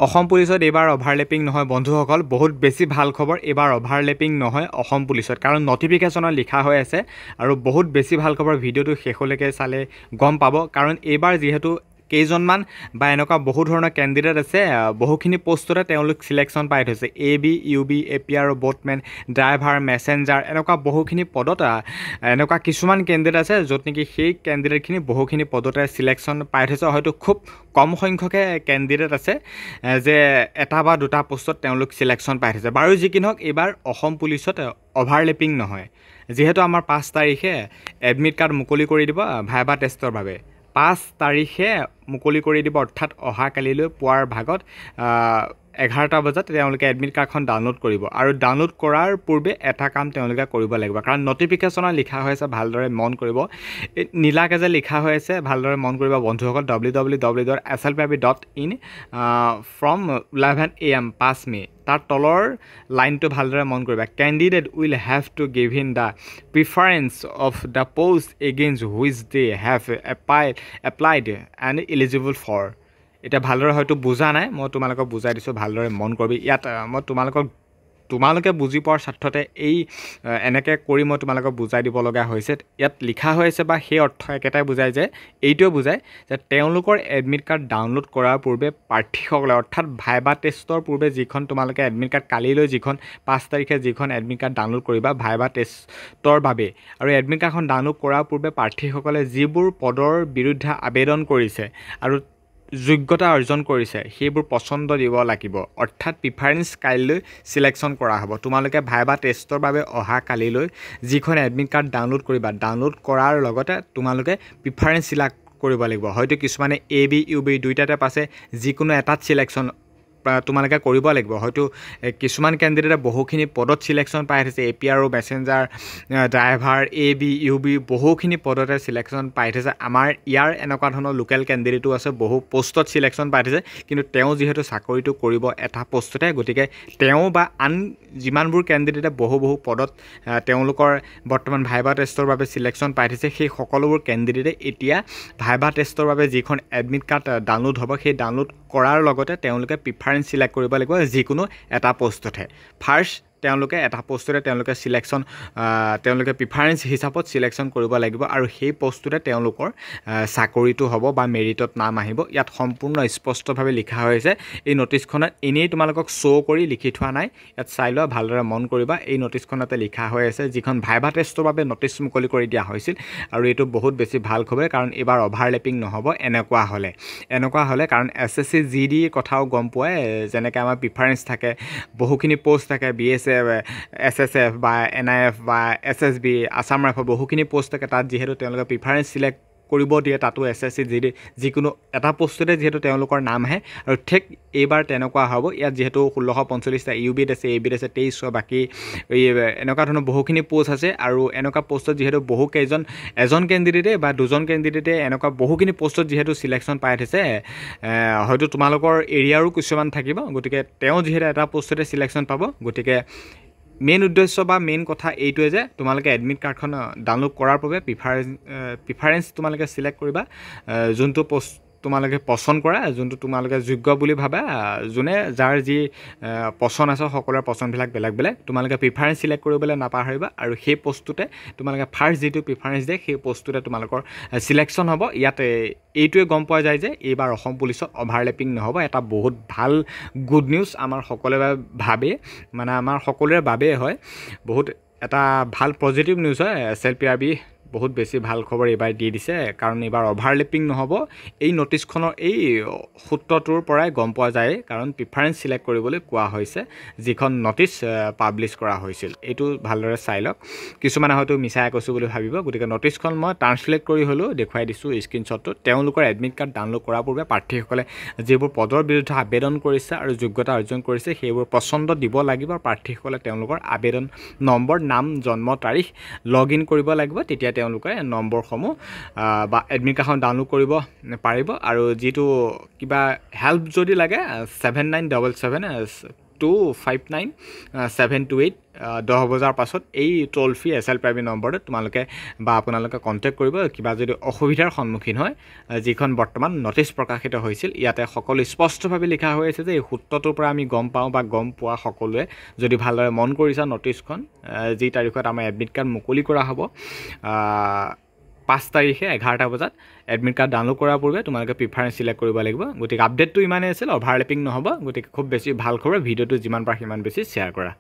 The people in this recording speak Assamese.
অসম পুলিচত এইবাৰ অভাৰলেপিং নহয় বন্ধুসকল, বহুত বেছি ভাল খবৰ। এইবাৰ অভাৰলেপিং নহয় অসম পুলিচত, কাৰণ নটিফিকেশ্যনত লিখা হৈ আছে। আৰু বহুত বেছি ভাল খবৰ, ভিডিঅ'টো শেষলৈকে চালে গম পাব। কাৰণ এইবাৰ যিহেতু কেইজনমান বা এনেকুৱা বহু ধৰণৰ কেণ্ডিডেট আছে, বহুখিনি পোষ্টতে তেওঁলোক চিলেকশ্যন পাই থৈছে। AB, UB, APR, boatmen, driver, messenger, এনেকুৱা বহুখিনি পদত এনেকুৱা কিছুমান কেণ্ডিডেট আছে য'ত নেকি সেই কেণ্ডিডেটখিনি বহুখিনি পদতে চিলেকশ্যন পাই থৈছে। হয়তো খুব কম সংখ্যকে কেণ্ডিডেট আছে যে এটা বা দুটা পোষ্টত তেওঁলোক চিলেকশ্যন পাই থৈছে। বাৰু যি কি নহওক, এইবাৰ অসম পুলিচত অভাৰলেপিং নহয়। যিহেতু আমাৰ 5 তাৰিখে এডমিট কাৰ্ড মুকলি কৰি দিব ভাইবা টেষ্টৰ বাবে। 5 তাৰিখে মুকলি কৰি দিব, অৰ্থাৎ অহাকালিলৈ পুৱাৰ ভাগত 11টা বজাত তেওঁলোকে এডমিট কাৰ্ডখন ডাউনলোড কৰিব। আৰু ডাউনলোড কৰাৰ পূৰ্বে এটা কাম তেওঁলোকে কৰিব লাগিব, কাৰণ নটিফিকেশ্যনত লিখা হৈ আছে, ভালদৰে মন কৰিব। নীলাকে যে লিখা হৈ আছে ভালদৰে মন কৰিব বন্ধুসকল, www.slpib.in from 11 AM 5 মে। তাৰ তলৰ লাইনটো ভালদৰে মন কৰিবা। Candidate will have to give in the preference of the post against which they have applied and eligible for. এতিয়া ভালদৰে হয়তো বুজা নাই, মই তোমালোকক বুজাই দিছোঁ, ভালদৰে মন কৰিবি। ইয়াত মই তোমালোকে বুজি পোৱাৰ স্বাৰ্থতে এনেকৈ কৰি মই তোমালোকক বুজাই দিব লগা হৈছে। ইয়াত লিখা হৈ আছে বা সেই অৰ্থ একেটাই বুজায় যে এইটোৱে বুজায় যে তেওঁলোকৰ এডমিট কাৰ্ড ডাউনলোড কৰাৰ পূৰ্বে প্ৰাৰ্থীসকলে, অৰ্থাৎ ভাইবা টেষ্টৰ পূৰ্বে যিখন তোমালোকে এডমিট কাৰ্ড কালিলৈ যিখন 5 তাৰিখে যিখন এডমিট কাৰ্ড ডাউনলোড কৰিবা ভাইবা টেষ্টৰ বাবে, আৰু এডমিট কাৰ্ডখন ডাউনলোড কৰাৰ পূৰ্বে প্ৰাৰ্থীসকলে যিবোৰ পদৰ বিৰুদ্ধে আবেদন কৰিছে আৰু যোগ্যতা অৰ্জন কৰিছে সেইবোৰ পচন্দ দিব লাগিব। অৰ্থাৎ প্ৰিফাৰেঞ্চ কাইলৈ চিলেকশ্যন কৰা হ'ব। তোমালোকে ভাইবা টেষ্টৰ বাবে অহা কালিলৈ যিখন এডমিট কাৰ্ড ডাউনলোড কৰিবা, ডাউনলোড কৰাৰ লগতে তোমালোকে প্ৰিফাৰেঞ্চ চিলেক্ট কৰিব লাগিব। হয়তো কিছুমানে AB, UB দুইটাতে পাছে, যিকোনো এটাত চিলেকশ্যন তোমালোকে কৰিব লাগিব। হয়তো কিছুমান কেণ্ডিডেটে বহুখিনি পদত চিলেকশ্যন পাই থৈছে, APR, messenger, driver, AB, UB বহুখিনি পদতে চিলেকশ্যন পাই থৈছে। আমাৰ ইয়াৰ এনেকুৱা ধৰণৰ লোকেল কেণ্ডিডেটো আছে, বহু পোষ্টত চিলেকশ্যন পাই থৈছে, কিন্তু তেওঁ যিহেতু চাকৰিটো কৰিব এটা পোষ্টতে, গতিকে তেওঁ বা আন যিমানবোৰ কেণ্ডিডেটে বহু পদত তেওঁলোকৰ বৰ্তমান ভাইবা টেষ্টৰ বাবে চিলেকশ্যন পাই থৈছে, সেই সকলোবোৰ কেণ্ডিডেটে এতিয়া ভাইবা টেষ্টৰ বাবে যিখন এডমিট কাৰ্ড ডাউনলোড হ'ব, সেই ডাউনলোড কৰাৰ লগতে তেওঁলোকে প্ৰিফাৰেঞ্চ চিলেক্ট কৰিব লাগিব যিকোনো এটা পোষ্টতহে। ফাৰ্ষ্ট তেওঁলোকে এটা পোষ্টতে তেওঁলোকে তেওঁলোকে প্ৰিফাৰেঞ্চ হিচাপত চিলেকশ্যন কৰিব লাগিব, আৰু সেই পোষ্টটোতে তেওঁলোকৰ চাকৰিটো হ'ব বা মেৰিটত নাম আহিব। ইয়াত সম্পূৰ্ণ স্পষ্টভাৱে লিখা হৈছে। এই নটিচখনত এনেই তোমালোকক শ্ব' কৰি লিখি থোৱা নাই, ইয়াত চাই লোৱা, ভালদৰে মন কৰিবা। এই নটিচখনতে লিখা হৈ আছে, যিখন ভাইবা টেষ্টৰ বাবে নটিচ মুকলি কৰি দিয়া হৈছিল। আৰু এইটো বহুত বেছি ভাল খবৰ, কাৰণ এইবাৰ অভাৰলেপিং নহ'ব। এনেকুৱা হ'লে কাৰণ SSC GD কথাও গম পোৱাই, যেনেকৈ আমাৰ প্ৰিফাৰেঞ্চ থাকে, বহুখিনি পোষ্ট থাকে, BSF, SSF বা NIF বা SSB, আছাম ৰাইফল বহুখিনি পোষ্ট থাকে। তাত যিহেতু তেওঁলোকে প্ৰিফাৰেঞ্চ চিলেক্ট কৰিব দিয়ে, তাতো SSC GD যিকোনো এটা পোষ্টতে যিহেতু তেওঁলোকৰ নাম আহে। আৰু ঠিক এইবাৰ তেনেকুৱা হ'ব। ইয়াত যিহেতু 1645টা UBত আছে, ABত আছে 23, বাকী এনেকুৱা ধৰণৰ বহুখিনি পোষ্ট আছে। আৰু এনেকুৱা পোষ্টত যিহেতু এজন কেণ্ডিডেটে বা দুজন কেণ্ডিডেটে এনেকুৱা বহুখিনি পোষ্টত যিহেতু চিলেকশ্যন পাই থৈছে, হয়তো তোমালোকৰ এৰিয়াৰো কিছুমান থাকিব। গতিকে তেওঁ যিহেতু এটা পোষ্টতে চিলেকশ্যন পাব, গতিকে মেইন উদ্দেশ্য বা মেইন কথা এইটোৱে যে তোমালোকে এডমিট কাৰ্ডখন ডাউনলোড কৰাৰ বাবে প্ৰিফাৰেঞ্চ তোমালোকে চিলেক্ট কৰিবা, যোনটো পোষ্ট তোমালোকে পচন্দ কৰা, যোনটো তোমালোকে যোগ্য বুলি ভাবা, যাৰ যি পচন্দ আছে, সকলোৰে পচন্দবিলাক বেলেগ বেলেগ। তোমালোকে প্ৰিফাৰেঞ্চ চিলেক্ট কৰিবলৈ নাপাহৰিবা, আৰু সেই পোষ্টটোতে তোমালোকে ফাৰ্ষ্ট যিটো প্ৰিফাৰেঞ্চ দিয়ে সেই পোষ্টটোতে তোমালোকৰ চিলেকশ্যন হ'ব। ইয়াত এইটোৱে গম পোৱা যায় যে এইবাৰ অসম পুলিচত অভাৰলেপিং নহ'ব। এটা বহুত ভাল গুড নিউজ আমাৰ সকলোৰে বাবেই হয়, বহুত এটা ভাল পজিটিভ নিউজ হয়। SLPRB বহুত বেছি ভাল খবৰ এইবাৰ দি দিছে, কাৰণ এইবাৰ অভাৰলেপিং নহ'ব। এই নটিচখনৰ এই সূত্ৰটোৰ পৰাই গম পোৱা যায়, কাৰণ প্ৰিফাৰেঞ্চ চিলেক্ট কৰিবলৈ কোৱা হৈছে যিখন নটিচ পাব্লিছ কৰা হৈছিল। এইটো ভালদৰে চাই লওক। কিছুমানে হয়তো মিছাই কৈছোঁ বুলি ভাবিব, গতিকে নটিচখন মই ট্ৰান্সলেট কৰি হ'লেও দেখুৱাই দিছোঁ স্ক্ৰীনশ্বটটো। তেওঁলোকৰ এডমিট কাৰ্ড ডাউনলোড কৰাৰ পূৰ্বে প্ৰাৰ্থীসকলে যিবোৰ পদৰ বিৰুদ্ধে আবেদন কৰিছে আৰু যোগ্যতা অৰ্জন কৰিছে সেইবোৰ পচন্দ দিব লাগিব। প্ৰাৰ্থীসকলে তেওঁলোকৰ আবেদন নম্বৰ, নাম, জন্ম তাৰিখ লগ ইন কৰিব লাগিব। তেতিয়া তেওঁলোকে নম্বৰসমূহ বা এডমিট কাৰ্ডখন ডাউনলোড কৰিব পাৰিব। আৰু যিটো কিবা হেল্প যদি লাগে 7977 8259-728 10 বজাৰ পাছত এই টোল ফ্ৰী SLPIB নম্বৰটোত তোমালোকে বা আপোনালোকে কণ্টেক্ট কৰিব কিবা যদি অসুবিধাৰ সন্মুখীন হয় যিখন বৰ্তমান নটিচ প্ৰকাশিত হৈছিল ইয়াতে সকলো স্পষ্টভাৱে লিখা হৈ আছে যে এই সূত্ৰটোৰ পৰা আমি গম পাওঁ বা গম পোৱা সকলোৱে যদি ভালদৰে মন কৰিছা নটিচখন যি তাৰিখত আমাৰ এডমিট কাৰ্ড মুকলি কৰা হ'ব 5 তাৰিখে 11টা বজাত এডমিট কাৰ্ড ডাউনলোড কৰাৰ পূৰ্বে তোমালোকে প্ৰিফাৰেন্স সিলেক্ট কৰিব লাগিব গতিকে আপডেটটো ইমানেই আছিল অভাৰলেপিং নহ'ব গতিকে খুব বেছি ভাল খবৰ ভিডিঅ'টো যিমান পাৰা সিমান বেছি শ্বেয়াৰ কৰা